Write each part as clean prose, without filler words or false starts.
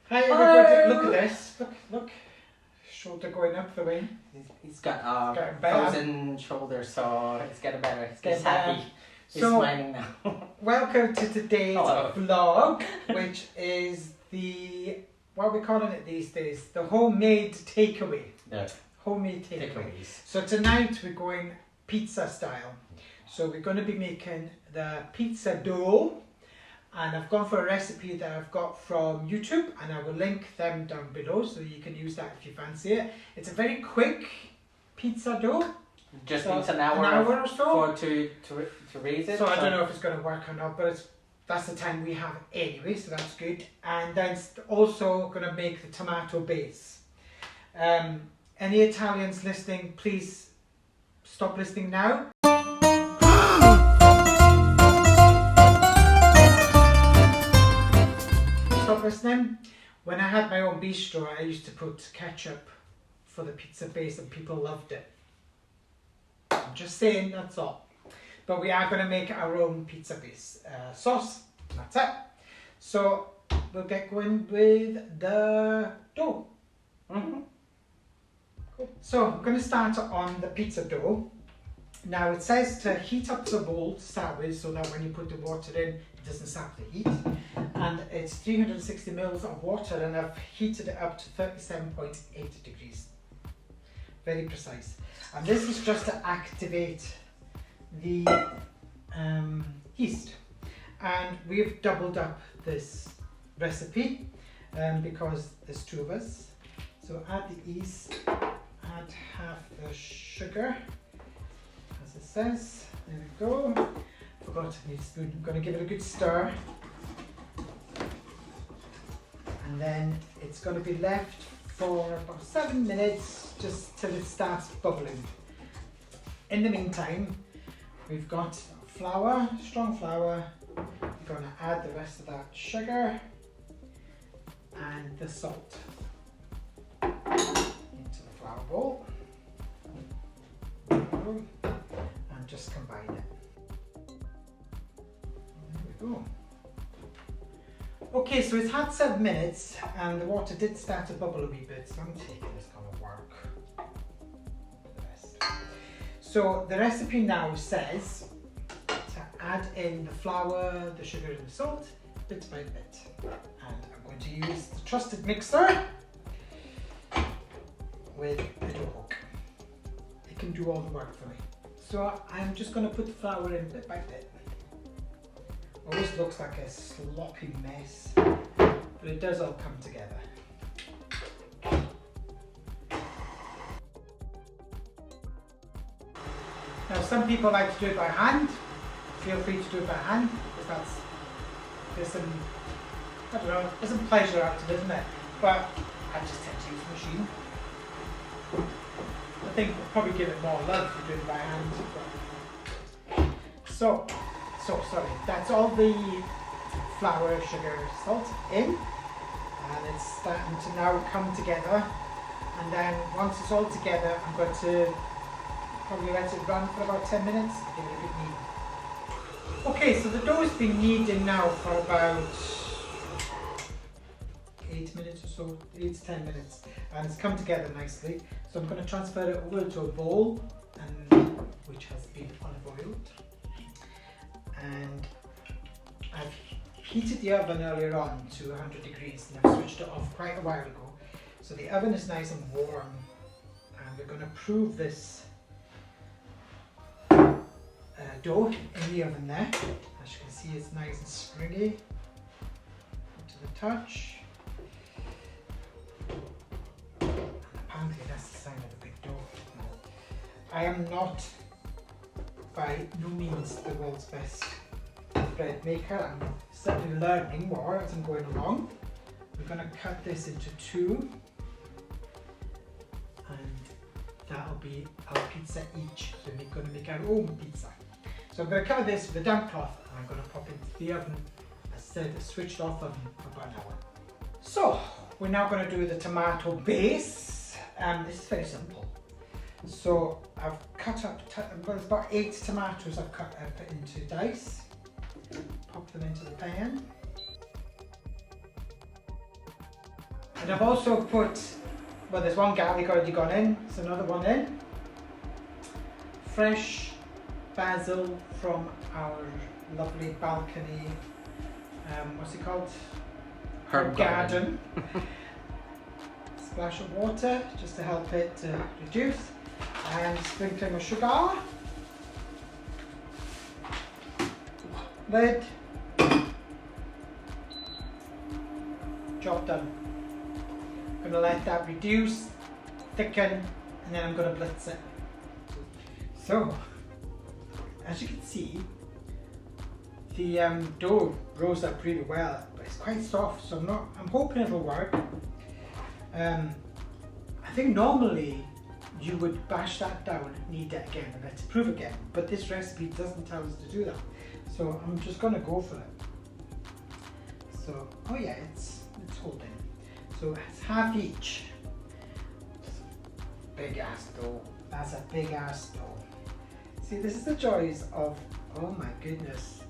Hi everybody, look at this. Look. Shoulder going up the way. He's got frozen shoulder, so it's getting better. He's happy. He's smiling now. Welcome to today's vlog, which is what are we calling it these days? The homemade takeaway. Yeah. Homemade takeaway. Takeaways. So tonight we're going pizza style. So we're going to be making the pizza dough. And I've gone for a recipe that I've got from YouTube, and I will link them down below so you can use that if you fancy it. It's a very quick pizza dough. Just needs an hour or so to raise it. So I don't know if it's going to work or not, but that's the time we have anyway, so that's good. And then it's also going to make the tomato base. Any Italians listening, please stop listening now. Listening. When I had my own bistro, I used to put ketchup for the pizza base and people loved it. I'm just saying, that's all. But we are going to make our own pizza base sauce. That's it. So we'll get going with the dough. Cool. So I'm going to start on the pizza dough. Now it says to heat up the bowl to start with, so that when you put the water in, it doesn't sap the heat. And it's 360 mils of water, and I've heated it up to 37.8 degrees. Very precise. And this is just to activate the yeast. And we've doubled up this recipe because there's two of us. So add the yeast, add half the sugar, as it says. There we go. Forgot to need a spoon. I'm going to give it a good stir. And then it's going to be left for about 7 minutes, just till it starts bubbling. In the meantime, we've got flour, strong flour. We're going to add the rest of that sugar and the salt into the flour bowl. And just combine it. There we go. Okay, so it's had 7 minutes and the water did start to bubble a wee bit, so I'm taking this going to work for the rest. So the recipe now says to add in the flour, the sugar and the salt, bit by bit. And I'm going to use the trusted mixer with a dough hook. It can do all the work for me. So I'm just going to put the flour in bit by bit. Always looks like a sloppy mess, but it does all come together. Now some people like to do it by hand. Feel free to do it by hand, because there's some pleasure out of it, isn't it? But I just tend to use the machine. I think we'll probably give it more love if we do it by hand. So sorry, that's all the flour, sugar, salt in, and it's starting to now come together. And then once it's all together, I'm going to probably let it run for about 10 minutes, give it a good knead. Okay, so the dough's been kneading now for about 8 minutes or so, 8 to 10 minutes, and it's come together nicely. So I'm going to transfer it over to a bowl, which has been olive oiled. And I've heated the oven earlier on to 100 degrees, and I've switched it off quite a while ago. So the oven is nice and warm, and we're going to prove this dough in the oven there. As you can see, it's nice and springy to the touch. And apparently that's the sign of a good dough. I am not by no means the world's best bread maker. I'm certainly learning more as I'm going along. We're going to cut this into two, and that'll be our pizza each. So we're going to make our own pizza. So I'm going to cover this with a damp cloth, and I'm going to pop it into the oven. As I said, switched off oven for about an hour. So we're now going to do the tomato base. This is very simple. So I've cut up, there's about 8 tomatoes I've cut up into dice. Pop them into the pan. And I've also put, well, there's one garlic already gone in, there's another one in. Fresh basil from our lovely balcony, what's it called? Herb garden. Splash of water just to help it reduce, and sprinkling of sugar. Lid. Job done. I'm going to let that reduce, thicken, and then I'm going to blitz it. So, as you can see, the dough rose up really well, but it's quite soft, so I'm hoping it'll work. I think normally you would bash that down, knead it again, and let's prove again, but this recipe doesn't tell us to do that. So I'm just going to go for it. So, oh yeah, it's holding. So it's half each. Big ass dough. That's a big ass dough. See, this is the joys of, oh my goodness.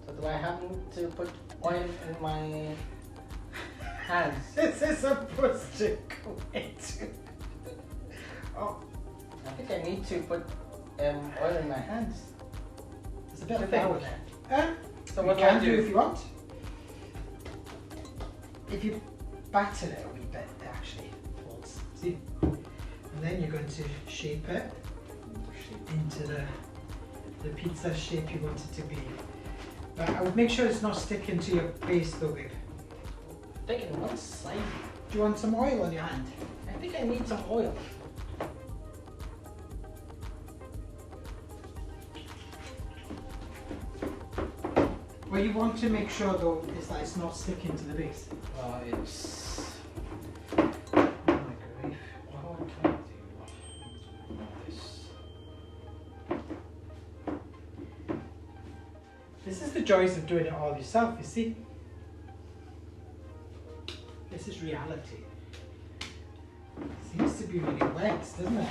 So do I have to put oil in my hands? This is supposed to go into. Oh, I think I need to put oil in my hands. there's a bit of flour there. So you what can do I do? if you want. If you batter it a wee bit, it actually folds. See? And then you're going to shape it into the pizza shape you want it to be. But I would make sure it's not sticking to your base though, babe. Taking one side. Do you want some oil on your hand? I think I need some oil. What you want to make sure though is that it's not sticking to the base. It's. Oh my grief. What can I do? This. This is the joys of doing it all yourself, you see? This is reality. Seems to be really wet, doesn't it?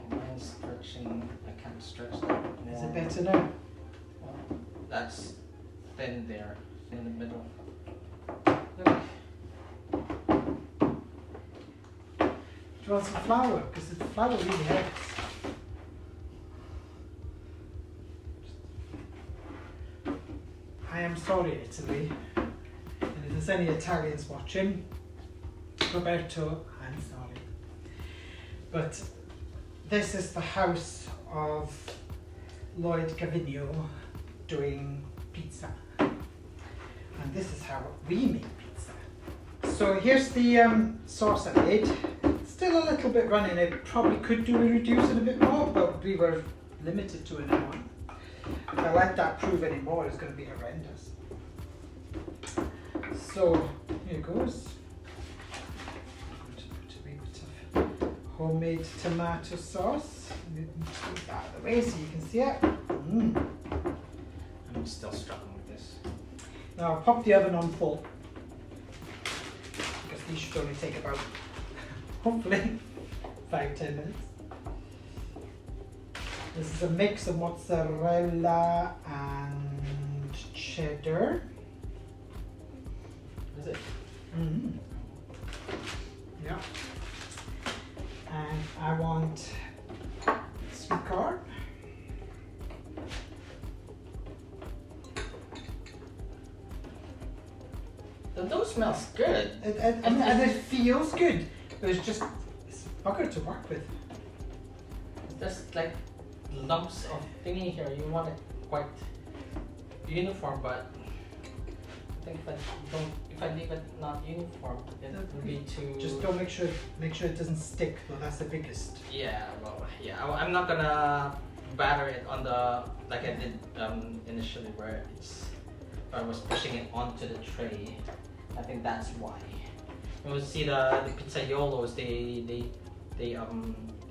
Mine's stretching. I can't stretch that. Is it better now? Well, that's thin there in the middle. Look. Do you want some flour? Because the flour really helps. I am sorry, Italy. And if there's any Italians watching, Roberto, I'm sorry. But this is the house of Lloyd Gavino doing pizza. And this is how we make pizza. So here's the sauce I made. Still a little bit running. It probably could do with reducing a bit more, but we were limited to an hour. If I let that prove any more, it's going to be horrendous. So here goes. I'm going to put a wee bit of homemade tomato sauce. Move that out of the way so you can see it. I'm still struggling with this. Now I'll pop the oven on full, because these should only take about, hopefully, 5-10 minutes. This is a mix of mozzarella and cheddar. Is it? Yeah. And I want sweet corn. The dough smells good. And it feels good, but it's just, it's bugger to work with. There's like lumps of thingy here. You want it quite uniform, but I think if I leave it not uniform, it will be too. Just don't make sure it doesn't stick though. That's the biggest. Yeah, well, yeah. I'm not gonna batter it on the like I did initially, where I was pushing it onto the tray. I think that's why. You see the pizzaiolos, they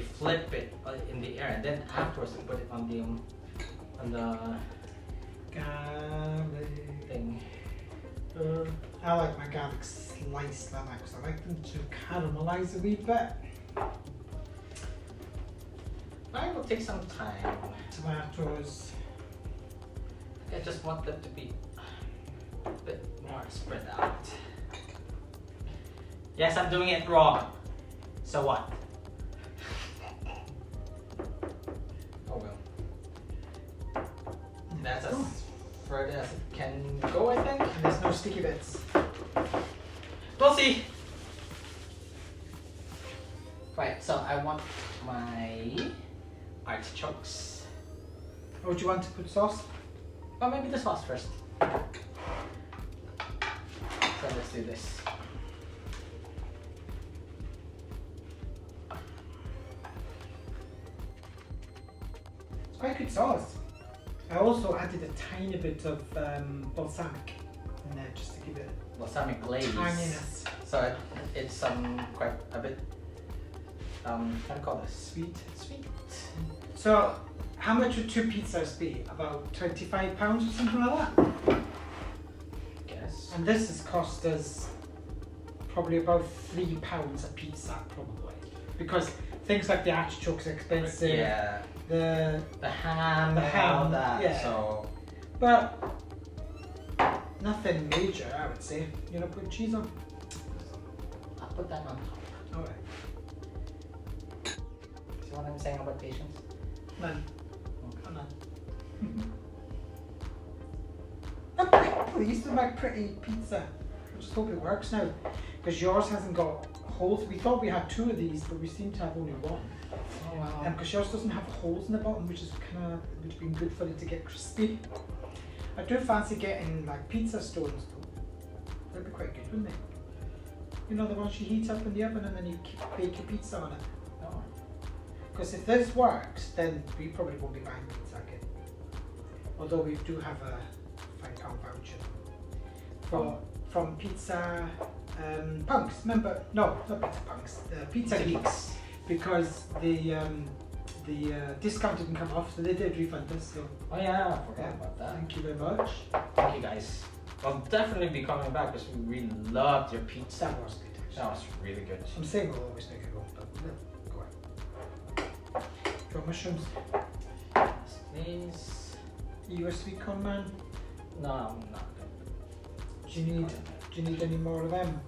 flip it in the air, and then afterwards they put it on the Garlic thing. I like my garlic sliced like that because I like them to caramelize a wee bit. It will take some time. Tomatoes. I just want them to be a bit more spread out. Yes, I'm doing it wrong. So what? Oh well. That's as further as it can go, I think. And there's no sticky bits. We'll see. Right, so I want my artichokes. Oh, do you want to put sauce? Or maybe the sauce first. So let's do this. It's quite good sauce. I also added a tiny bit of balsamic in there just to give it Balsamic glaze. tanginess. So it's quite a bit how do you call this? Sweet. So, how much would 2 pizzas be? About £25 or something like that? Guess. And this has cost us probably about £3 a pizza, probably. Because things like the artichokes are expensive. Yeah. The ham, The and ham, all that. yeah. So But nothing major, I would say. You know, put cheese on. I'll put that on top. Alright. See what I'm saying about patience? None. Okay. Come on. I'm pretty pleased with my pretty pizza. I just hope it works now. Because yours hasn't got holes. We thought we had 2 of these, but we seem to have only 1. Oh wow. Because yours doesn't have holes in the bottom, which is kind of would have been good for it to get crispy. I do fancy getting like pizza stones though. That'd be quite good, wouldn't they? You know, the ones you heat up in the oven and then you bake your pizza on it. Oh. Because if this works, then we probably won't be buying pizza again. Although we do have a £5 voucher from Pizza Punks. Remember? No, not Pizza Punks. Pizza Geeks. Because the discount didn't come off, so they did refund us. So Oh yeah, I forgot about that. thank you very much. Thank you guys. I'll definitely be coming back because we really loved your pizza. That was good. That was really good. I'm saying we'll always make it go, but we'll go on. Got mushrooms. Please. You a sweet corn man? No, I'm not. Do you need any more of them?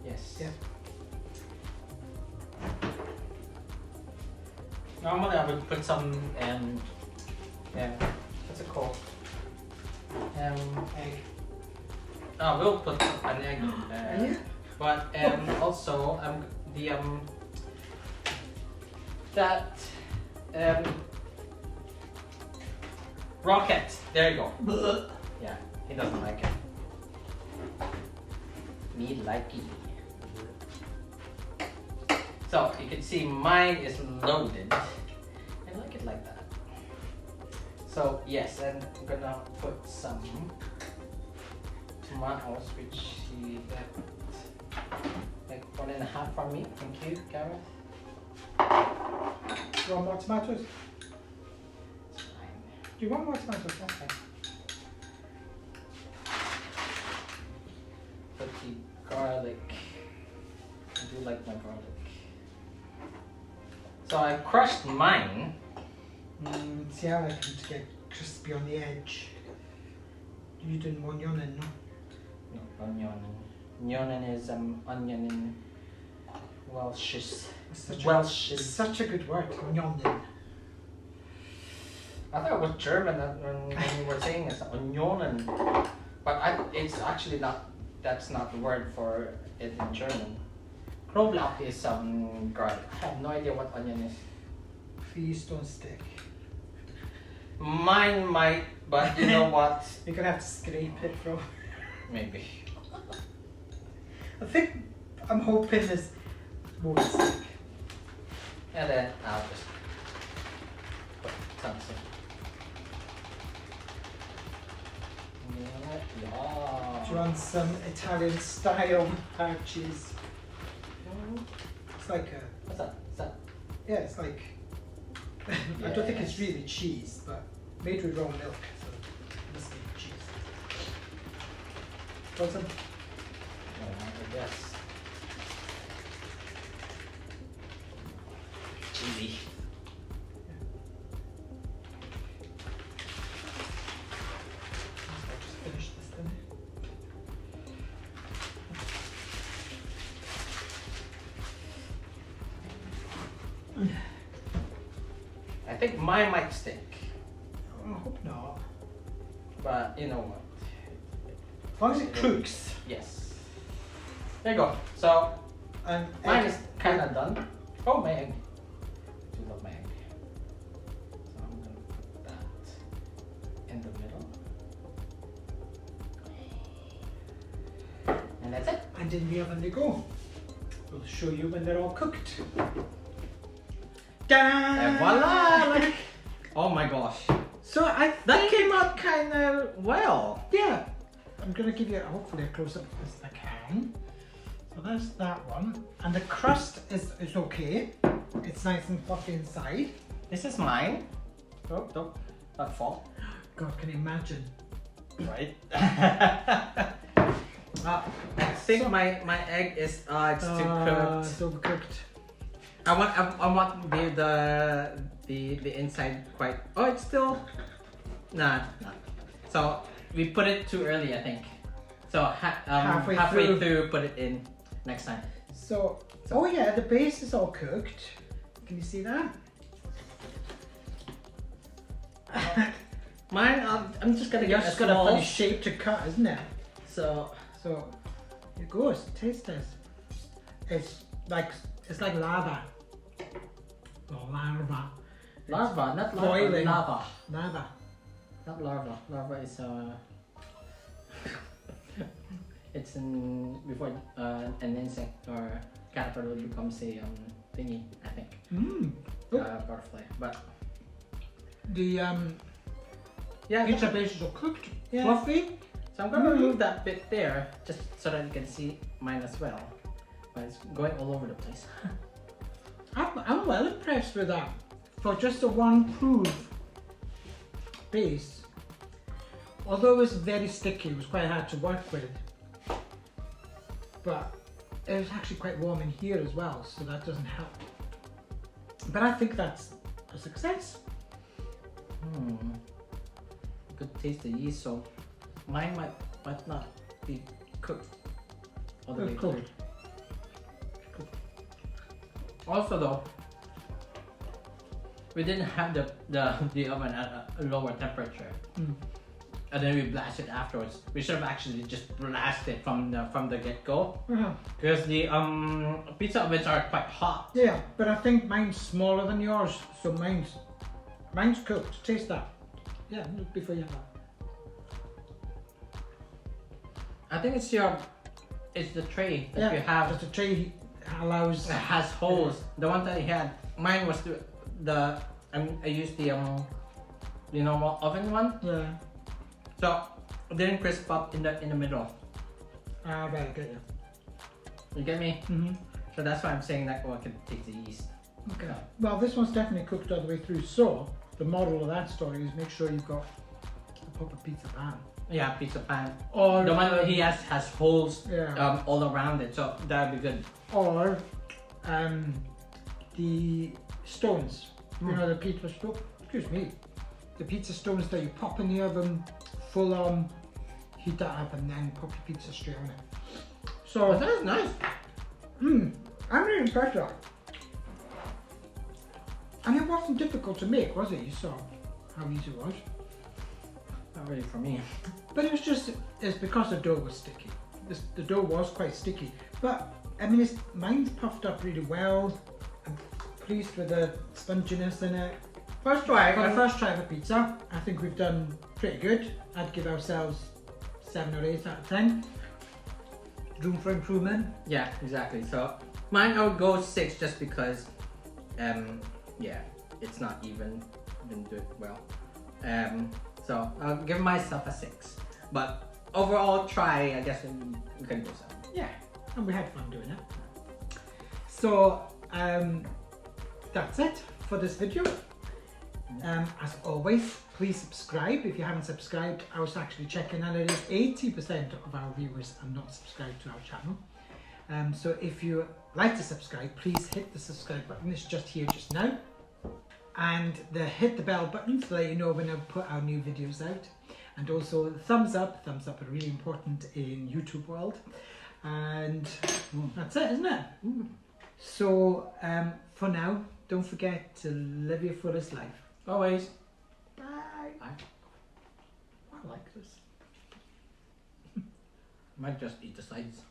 Yes. Yeah. Normally I would put some what's it called? Egg. Oh, we'll put an egg. Yeah. But also rocket. There you go. Yeah, he doesn't like it. Me like it. So you can see mine is loaded. I like it like that. So yes, and I'm gonna put some tomatoes, which he left like 1.5 from me. Thank you, Gareth. You want more tomatoes? It's fine. Do you want more tomatoes? Okay. Put the garlic. I do like my garlic. So I crushed mine. See, I like them to get crispy on the edge. You didn't want onion, no? No, onion. Onion is onion in Welsh. It's such a good word, onion. I thought it was German when you were saying it's onion, but it's actually not. That's not the word for it in German. Knoblauch is garlic. I have no idea what onion is. Please don't stick. Mine might, but you know what? You're gonna have to scrape it from. Maybe. I'm hoping this won't stick. And then I'll just put something. Yeah. Do you want some Italian style hard cheese? It's like a. What's that? Is that? Yeah, it's like. I don't think it's really cheese, but made with raw milk, so it must be cheese. Want some? I guess. Easy. think mine might stick, I hope not. but you know what? As long as it cooks. Yes. There you go. So And mine is kind of done. Oh, my egg. I do love my egg. So I'm gonna put that in the middle. And that's it. And in the oven they go. We'll show you when they're all cooked. Ta-da! And voila! Like, oh my gosh. So That came out kind of well. yeah, I'm gonna give you hopefully a close up as I can. So there's that one, and the crust is okay. It's nice and fluffy inside. This is mine. Oh, don't not fall. God, can you imagine? Right. I think my egg is it's too cooked. It's overcooked. I want the inside quite. Oh, it's still nah. So we put it too early, I think. So halfway through, put it in next time. So oh yeah, the base is all cooked. Can you see that? Mine, I'm just gonna You've get a just got a small. funny shape to cut, isn't it? So So it goes. Taste this. It's like lava. Oh, lava. larva, not larva. Boiling. Lava, Lava. not larva. Larva is it's before an insect or caterpillar becomes a thingy, I think. Mmm. Butterfly, but The yeah. pizza bases are cooked, Yeah. fluffy. So I'm gonna remove that bit there, just so that you can see mine as well. But it's going all over the place. I'm well impressed with that. For just a one-proof base, although it was very sticky, it was quite hard to work with. But it was actually quite warm in here as well, so that doesn't help. But I think that's a success. Good taste the yeast, so mine might not be cooked all the way Cool. through. Also though, we didn't have the oven at a lower temperature, and then we blasted afterwards. We should have actually just blasted from the get go, because the pizza ovens are quite hot. Yeah, but I think mine's smaller than yours, so mine's cooked. Taste that. Yeah, before you have that. I think it's the tray that you have. Just a tray allows. It has holes. The one that I had, mine was I used the normal oven one, Yeah. so it didn't crisp up in the middle. Ah, right, get you. You get me? Mm-hmm. So that's why I'm saying that I can take the yeast. Okay. Well, this one's definitely cooked all the way through. So the moral of that story is make sure you've got a proper pizza pan. Yeah, pizza pan. Or The one that he has holes Yeah. all around it, so that'd be good. Or the stones. You know the pizza stone. Excuse me. The pizza stones that you pop in the oven, full on, heat that up, and then pop your pizza straight on it. So Oh, that's nice. I'm really impressed with that. And it wasn't difficult to make, was it? You saw how easy it was. Not really for me. But it's because the dough was sticky. The dough was quite sticky. But, I mean, mine's puffed up really well. I'm pleased with the sponginess in it. First try. For the first try of a pizza, I think we've done pretty good. I'd give ourselves 7 or 8 out of 10. Room for improvement. Yeah, exactly. So mine I would go 6 just because, yeah, it's not even didn't do it well. So I'll give myself a 6. But overall try, I guess we can go 7. Yeah, and we had fun doing it. So that's it for this video. As always, please subscribe if you haven't subscribed. I was actually checking and it is 80% of our viewers are not subscribed to our channel. So if you like to subscribe, please hit the subscribe button. It's just here just now. And hit the bell button so that you know when I put our new videos out. And also the thumbs up are really important in YouTube world. And that's it, isn't it? So for now, don't forget to live your fullest life. Always. Bye. Bye. I like this. Might just eat the sides.